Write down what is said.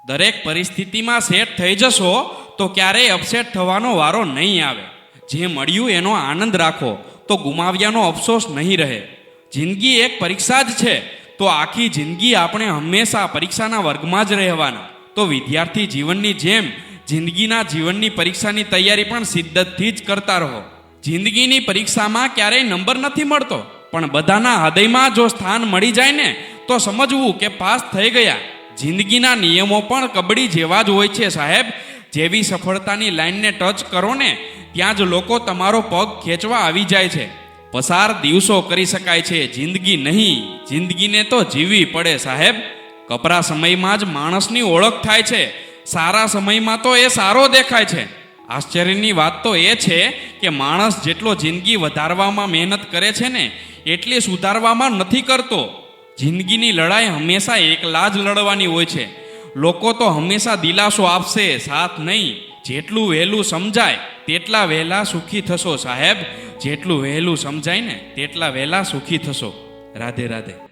દરેક પરિસ્થિતિમાં સેટ થઈ જશો તો ક્યારેય અપસેટ થવાનો વારો નહીં આવે. જે મળ્યું એનો આનંદ રાખો તો ગુમાવ્યાનો અફસોસ નહીં રહે. જિંદગી એક પરીક્ષા જ છે તો આખી જિંદગી આપણે હંમેશા પરીક્ષાના વર્ગમાં જ રહેવાના. તો વિદ્યાર્થી જીવનની જેમ જીવનની પરીક્ષાની તૈયારી પણ શિદ્દતથી જ કરતા રહો. જિંદગીની પરીક્ષામાં ક્યારેય નંબર નથી મળતો, પણ બધાના હૃદયમાં જો સ્થાન મળી જાય ને તો સમજવું કે પાસ થઈ ગયા. જિંદગીના નિયમો પણ કબડ્ડી જેવા જ હોય છે સાહેબ. જેવી સફળતાની લાઈનને ટચ કરો ને ત્યાં જ લોકો તમારો પગ ખેંચવા આવી જાય છે. પસાર દિવસો કરી શકાય છે, જિંદગી નહીં. જિંદગીને તો જીવવી પડે સાહેબ. કપરા સમયમાં જ માણસની ઓળખ થાય છે, સારા સમયમાં તો એ સારો દેખાય છે. આશ્ચર્યની વાત તો એ છે કે માણસ જેટલો જિંદગી વધારવામાં મહેનત કરે છે ને એટલી સુધારવામાં નથી કરતો. જિંદગીની લડાઈ હંમેશા એકલા જ લડવાની હોય છે. લોકો તો હંમેશા દિલાસો આપશે, સાથ નહીં. જેટલું વહેલું સમજાય તેટલા વહેલા સુખી થશો સાહેબ. જેટલું વહેલું સમજાય ને તેટલા વહેલા સુખી થશો. રાધે રાધે.